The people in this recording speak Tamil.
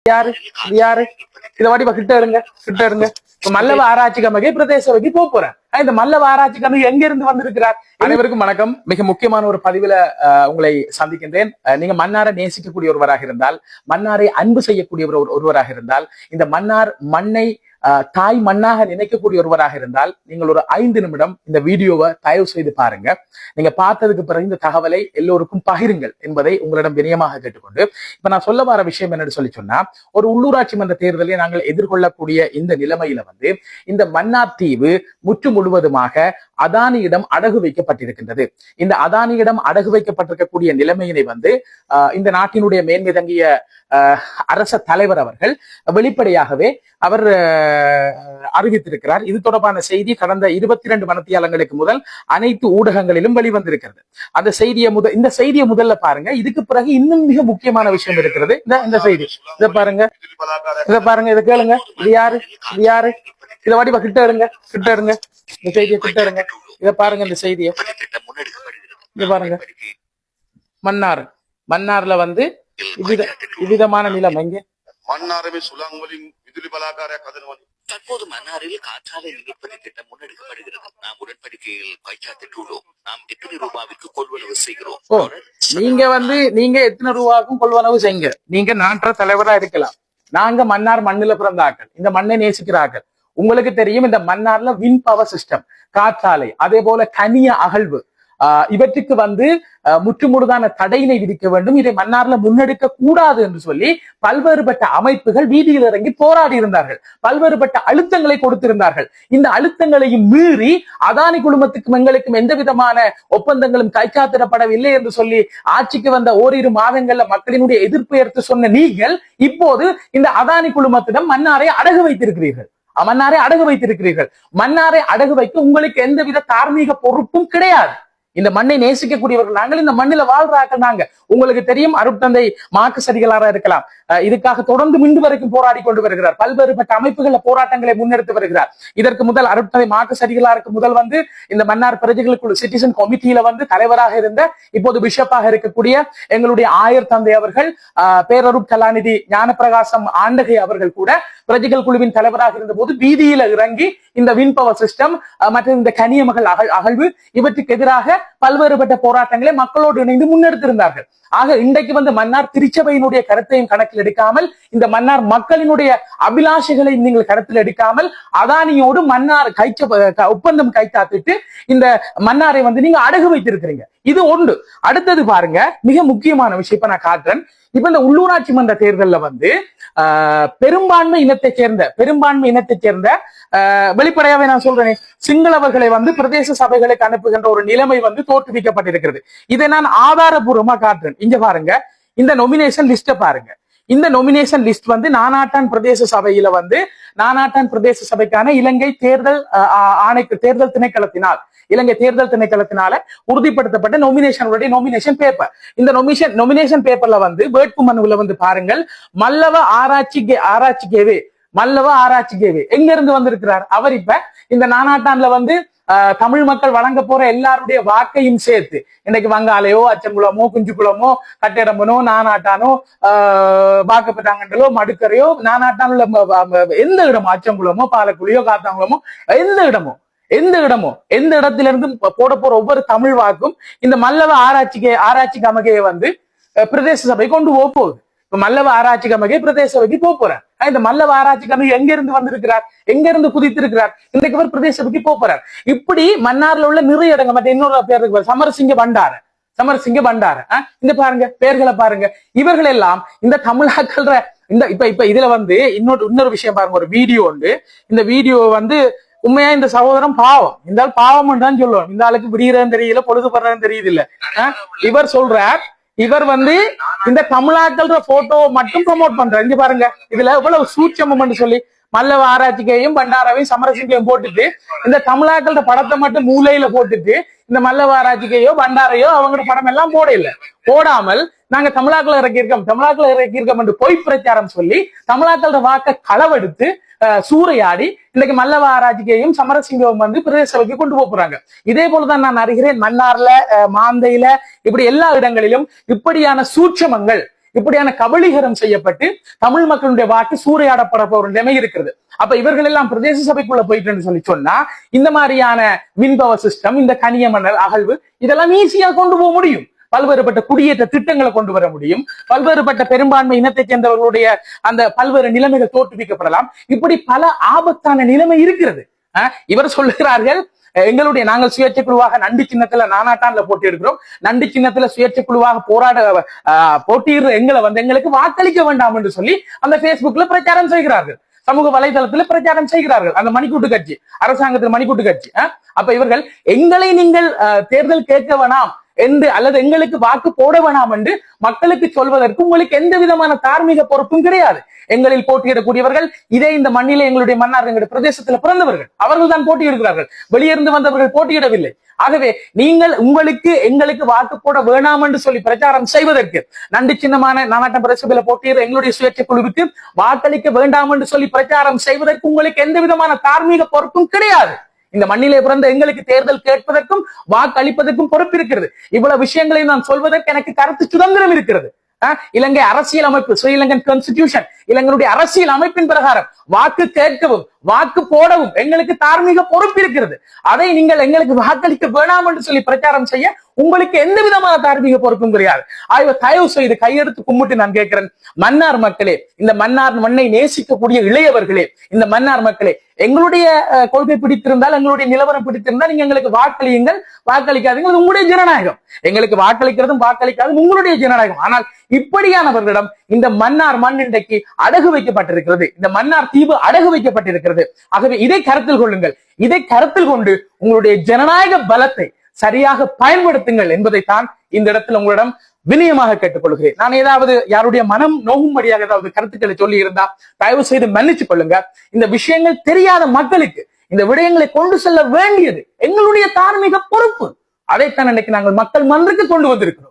யாரு யாரு இத வாடி கிட்ட இருங்க மல்லவ ஆராய்ச்சி கமிட்டி பிரதேச சபைக்கு போறேன். இந்த மல்லவ ஆராய்ச்சி கமிட்டி எங்க இருந்து வந்திருக்கிறார்? அனைவருக்கும் வணக்கம். மிக முக்கியமான ஒரு பதிவுல உங்களை சந்திக்கின்றேன். நீங்க மன்னாரை நேசிக்கக்கூடிய ஒருவராக இருந்தால், மன்னாரை அன்பு செய்யக்கூடிய ஒருவராக இருந்தால், இந்த மன்னார் மண்ணை தாய் மண்ணாக நினைக்கக்கூடிய ஒருவராக இருந்தால், நீங்கள் ஒரு 5 நிமிடம் இந்த வீடியோவை தயவு செய்து பாருங்க. நீங்க பார்த்ததுக்கு பிறகு இந்த தகவலை எல்லோருக்கும் பகிருங்கள் என்பதை உங்களிடம் வினயமாக கேட்டுக்கொண்டு, இப்ப நான் சொல்ல வர விஷயம் என்னன்னு சொன்னா, ஒரு உள்ளூராட்சி மன்ற தேர்தலை நாங்கள் எதிர்கொள்ளக்கூடிய இந்த நிலைமையில இந்த மன்னார் தீவு முற்று முழுவதுமாக அதானியிடம் அடகு வைக்கப்பட்டிருக்கின்றது. இந்த அதானியிடம் அடகு வைக்கப்பட்டிருக்கக்கூடிய நிலைமையினை இந்த நாட்டினுடைய மேன்மை தங்கிய அரச தலைவர் அவர்கள் வெளிப்படையாகவே அவர் அறிவித்திருக்கிறார். இது தொடர்பான செய்தி கடந்த 22 மணித்தியாலங்களுக்கு முதல் அனைத்து ஊடகங்களிலும் வெளிவந்திருக்கிறது. இந்த செய்தியை முதல்ல பாருங்க. இதுக்கு பிறகு இன்னும் மிக முக்கியமான விஷயம் இருக்கிறது. இந்த செய்தி இதை பாருங்க, இதை கேளுங்க. இது யாரு இதை வாடி கிட்ட இருங்க இந்த செய்தியை கிட்ட இருங்க. இதை பாருங்க, இந்த செய்தியை இத பாருங்க. மன்னார்ல இவ்விதமான நிலம் எங்க மன்னாரமே சுலாங்கொலின் விதுலி பலாகாரයක් හදනවනේ. தற்போது மன்னாரில் காற்றாலை மின்னுற்பத்தி திட்டம் முன்னெடுக்கப்படுகிறது. நாம் உடன்படிக்கையில் கைச்சாத்திட்டுள்ளோம். நாம் எத்தனை ரூபாய்க்கு கொள்வனவு செய்கிறோம்? நீங்க எத்தனை ரூபாய்க்கும் கொள்வனவு செய்யுங்க. நீங்க நாட்ட தலைவரா இருக்கலாம். நாங்க மன்னார் மண்ணில பிறந்தாக்கள், இந்த மண்ணை நேசிக்கிறார்கள். உங்களுக்கு தெரியும், இந்த மன்னார்ல வின் பவர் சிஸ்டம், காற்றாலை, அதே போல கனிய அகழ்வு, இவற்றுக்கு முற்றுமுழுதான தடையினை விதிக்க வேண்டும். இதை மன்னார்ல முன்னெடுக்க கூடாது என்று சொல்லி பல்வேறுபட்ட அமைப்புகள் வீதியில் இறங்கி போராடி இருந்தார்கள். பல்வேறுபட்ட அழுத்தங்களை கொடுத்திருந்தார்கள். இந்த அழுத்தங்களையும் மீறி அதானி குழுமத்துக்கும் எங்களுக்கும் எந்த விதமான ஒப்பந்தங்களும் கைச்சாத்திடப்படவில்லை என்று சொல்லி ஆட்சிக்கு வந்த ஓரிரு மாதங்கள்ல மக்களினுடைய எதிர்ப்பு எடுத்து சொன்ன நீங்கள் இப்போது இந்த அதானி குழுமத்திடம் மன்னாரை அடகு வைத்திருக்கிறீர்கள். மன்னாரை அடகு வைக்க உங்களுக்கு எந்தவித தார்மீக பொறுப்பும் கிடையாது. இந்த மண்ணை நேசிக்கக்கூடியவர்கள் நாங்கள், இந்த மண்ணில வாழ்றாக்கள் நாங்க. உங்களுக்கு தெரியும், அருட்தந்தை மார்க்ஸ் அடிகளாரா இருக்கலாம், இதுக்காக தொடர்ந்து இன்று வரைக்கும் போராடி கொண்டு வருகிறார். பல்வேறுபட்ட அமைப்புகள போராட்டங்களை முன்னெடுத்து வருகிறார். இதற்கு முதல் அருட்தந்தை மார்க்ஸ் அடிகளாருக்கு முதல் இந்த மன்னார் பிரஜைகளுக்குள்ள சிட்டிசன் கமிட்டியில தலைவராக இருந்த, இப்போது பிஷப்பாக இருக்கக்கூடிய எங்களுடைய ஆயர் தந்தை அவர்கள், பேரருட் கலாநிதி ஞானப்பிரகாசம் ஆண்டகை அவர்கள் கூட பிரஜைகள் குழுவின் தலைவராக இருந்த போது வீதியில இறங்கி இந்த வின் பவர் சிஸ்டம் மற்றும் இந்த கனியமகள் அகழ்வு இவற்றுக்கு எதிராக பல்வேறுபட்ட போராட்டங்களை மக்களோடு இணைந்து முன்னெடுத்திருந்தார்கள். ஆக இன்றைக்கு மன்னார் திருச்சபையினுடைய கருத்தையும் கணக்கில் எடுக்காமல், இந்த மன்னார் மக்களினுடைய அபிலாஷைகளையும் நீங்கள் கருத்தில் எடுக்காமல், அதானியோடு மன்னார் ஒப்பந்தம் கைத்தாத்திட்டு இந்த மன்னாரை நீங்க அடகு வைத்திருக்கிறீங்க. இது ஒன்று. அடுத்தது பாருங்க, மிக முக்கியமான விஷயம் இப்ப நான் காட்டுறேன். இப்ப இந்த உள்ளூராட்சி மன்ற தேர்தல்ல பெரும்பான்மை இனத்தை சேர்ந்த வெளிப்படையாவே நான் சொல்றேன், சிங்களவர்களை பிரதேச சபைகளுக்கு அனுப்புகின்ற ஒரு நிலைமை தோற்றுவிக்கப்பட்டிருக்கிறது. இதை நான் ஆதாரபூர்வமா காட்டுறேன். இங்க பாருங்க, இந்த நொமினேஷன் லிஸ்ட பாருங்க. இந்த நொமினேஷன் லிஸ்ட் நானாட்டான் பிரதேச சபையில நானாட்டான் பிரதேச சபைக்கான இலங்கை தேர்தல் திணைக்களத்தினால உறுதிப்படுத்தப்பட்ட நொமினேஷன் பேப்பர். இந்த நொமினேஷன் பேப்பர்ல வேட்பு மனுவுல பாருங்கள், மல்லவ ஆராய்ச்சி கேவே எங்க இருந்து வந்திருக்கிறார்? அவர் இப்ப இந்த நானாட்டான்ல தமிழ் மக்கள் வழங்க போற எல்லாருடைய வாக்கையும் சேர்த்து, இன்னைக்கு வங்காளையோ, அச்சங்குளமோ, குஞ்சுக்குளமோ, கட்டிடம்பனோ, நானாட்டானோ, வாக்கப்பட்டாங்கன்றோ, மடுக்கரையோ, நானாட்டானுள்ள எந்த இடமோ, அச்சங்குளமோ, பாலக்குழியோ, காத்தாங்குளமோ, எந்த இடத்திலிருந்து போட போற ஒவ்வொரு தமிழ் வாக்கும் இந்த மல்லவ ஆராய்ச்சி கமகையை பிரதேச சபை கொண்டு போகுது. இப்ப மல்லவ ஆராய்ச்சி கமகை பிரதேச சபைக்கு போறார். இந்த மல்லவ ஆராய்ச்சி கமகை எங்க இருந்து வந்திருக்கிறார்? எங்க இருந்து குதித்திருக்கிறார்? இன்றைக்கு அவர் பிரதேச சபைக்கு போறார். இப்படி மன்னார்ல உள்ள நிறைய இடங்கள், மற்ற இன்னொரு பேர் இருக்கு, சமரசிங்க பண்டார, இந்த பாருங்க, பேர்களை பாருங்க. இவர்கள் எல்லாம் இந்த தமிழாக்கள் இப்ப இதுல இன்னொரு விஷயம் பாருங்க. ஒரு வீடியோ உண்டு. இந்த வீடியோ உண்மையா இந்த சகோதரன் பாவம், இந்த ஆள் பாவம் தான் சொல்லுவோம். இந்த ஆளுக்கு விடுகிறதுன்னு தெரியல, பொழுது படுறதுன்னு தெரியுது இல்ல. இவர் சொல்றார், இவர் இந்த தமிழாக்கள் போட்டோ மட்டும் ப்ரமோட் பண்றார். இங்க பாருங்க, இதுல எவ்வளவு சூட்சமம் சொல்லி மல்லவ ஆராய்ச்சிக்கையும் பண்டாரவையும் சமரசிங்கையும் போட்டுட்டு, இந்த தமிழாக்கள படத்தை மட்டும் மூலையில போட்டுட்டு, இந்த மல்லவ ஆராய்ச்சிக்கையோ பண்டாரையோ அவங்களோட படம் எல்லாம் போடாமல் நாங்க தமிழாக்களை இறக்கியிருக்கோம் என்று பொய் பிரச்சாரம் சொல்லி தமிழாக்கள வாக்க களவெடுத்து சூறையாடி இன்னைக்கு மல்லவ ஆராய்ச்சிக்கையும் சமரசிங்கம் பிரதேச சபைக்கு கொண்டு போறாங்க. இதே போலதான் நான் அறிகிறேன், மன்னார்ல, மாந்தையில, இப்படி எல்லா இடங்களிலும் இப்படியான சூட்சமங்கள், இப்படியான கபலீகரம் செய்யப்பட்டு தமிழ் மக்களுடைய வாக்கு சூறையாடப்பட ஒரு நிலைமை இருக்கிறது. அப்ப இவர்கள் எல்லாம் பிரதேச சபைக்குள்ள போயிட்டு சொல்லி சொன்னா இந்த மாதிரியான விண்பவர் சிஸ்டம், இந்த கனிய மணல் அகழ்வு இதெல்லாம் ஈஸியா கொண்டு போக முடியும். பல்வேறுபட்ட குடியேற்ற திட்டங்களை கொண்டு வர முடியும். பல்வேறுபட்ட பெரும்பான்மை இனத்தை சேர்ந்தவர்களுடைய அந்த பல்வேறு நிலைமைகள் தோற்றுவிக்கப்படலாம். இப்படி பல ஆபத்தான நிலைமை இருக்கிறது. இவர் சொல்லுகிறார்கள் நாங்கள் சுயேட்சை குழுவாக நண்டு சின்னத்துல நானாட்டான்ல போட்டி எடுக்கிறோம். நண்டு சின்னத்துல சுயேட்சை குழுவாக போட்டியிடுற எங்களுக்கு வாக்களிக்க வேண்டாம் என்று சொல்லி அந்த பேஸ்புக்ல பிரச்சாரம் செய்கிறார்கள். சமூக வலைதளத்துல பிரச்சாரம் செய்கிறார்கள் அந்த மணிக்கூட்டு கட்சி, அரசாங்கத்தில் மணிக்கூட்டு கட்சி. அப்ப இவர்கள் எங்களை நீங்கள் தேர்தல் கேட்க வேணாம் என்று அல்லது எங்களுக்கு வாக்கு போட வேணாம் என்று மக்களுக்கு சொல்வதற்கு உங்களுக்கு எந்த விதமான தார்மீக பொறுப்பும் கிடையாது. எங்களில் போட்டியிடக்கூடியவர்கள் இதே இந்த மண்ணிலே எங்களுடைய மன்னார் எங்களுடைய பிரதேசத்துல பிறந்தவர்கள், அவர்கள் தான் போட்டியிடுகிறார்கள். வெளியிருந்து வந்தவர்கள் போட்டியிடவில்லை. ஆகவே நீங்கள் எங்களுக்கு வாக்கு போட வேணாம் என்று சொல்லி பிரச்சாரம் செய்வதற்கு, நண்டு சின்னமான நானாட்டம் பிரதேசத்தில் போட்டியிட எங்களுடைய சுயேட்சை குழுவுக்கு வாக்களிக்க வேண்டாம் என்று சொல்லி பிரச்சாரம் செய்வதற்கு உங்களுக்கு எந்த விதமான தார்மீக பொறுப்பும் கிடையாது. இந்த மண்ணிலே பிறந்த எங்களுக்கு தேர்தல் கேட்பதற்கும் வாக்களிப்பதற்கும் பொறுப்பு இருக்கிறது. இவ்வளவு விஷயங்களை நான் சொல்வதற்கு எனக்கு கருத்து சுதந்திரம் இருக்கிறது. இலங்கை அரசியல் அமைப்பு, ஸ்ரீலங்கன் கான்ஸ்டிடியூஷன், இலங்கையுடைய அரசியல் அமைப்பின் பிரகாரம் வாக்கு கேட்கவும் வாக்கு போடவும் எங்களுக்கு தார்மீக பொறுப்பு இருக்கிறது. அதை நீங்கள் எங்களுக்கு வாக்களிக்க வேணாம் என்று சொல்லி பிரச்சாரம் செய்ய உங்களுக்கு எந்த விதமான தார்மீக பொறுப்பும் கிடையாது. தயவு செய்து கையெடுத்து கும்பிட்டு நான் கேட்கிறேன், மன்னார் மக்களே, இந்த மன்னார் மண்ணை நேசிக்கக்கூடிய இளையவர்களே, இந்த மன்னார் மக்களே, எங்களுடைய கொள்கை பிடித்திருந்தால், எங்களுடைய நிலவரம் பிடித்திருந்தால் நீங்க எங்களுக்கு வாக்களியுங்கள். வாக்களிக்காதீங்க, உங்களுடைய ஜனநாயகம். எங்களுக்கு வாக்களிக்கிறதும் வாக்களிக்காதும் உங்களுடைய ஜனநாயகம். ஆனால் இப்படியானவர்களிடம் இந்த மன்னார் மண் இன்றைக்கு அடகு வைக்கப்பட்டிருக்கிறது. இந்த மன்னார் தீவு அடகு வைக்கப்பட்டிருக்கிறது. ஆகவே இதை கருத்தில் கொள்ளுங்கள். இதை கருத்தில் கொண்டு உங்களுடைய ஜனநாயக பலத்தை சரியாக பயன்படுத்துங்கள் என்பதைத்தான் இந்த இடத்தில் உங்களிடம் வினயமாக கேட்டுக்கொள்கிறேன். நான் ஏதாவது யாருடைய மனம் நோகும்படியாக ஏதாவது கருத்துக்களை சொல்லி இருந்தா தயவு செய்து மன்னிச்சு கொள்ளுங்க. இந்த விஷயங்கள் தெரியாத மக்களுக்கு இந்த விடயங்களை கொண்டு செல்ல வேண்டியது எங்களுடைய தார்மீக பொறுப்பு. அதைத்தான் இன்னைக்கு நாங்கள் மக்கள் மன்றக்கு கொண்டு வந்திருக்கிறோம்.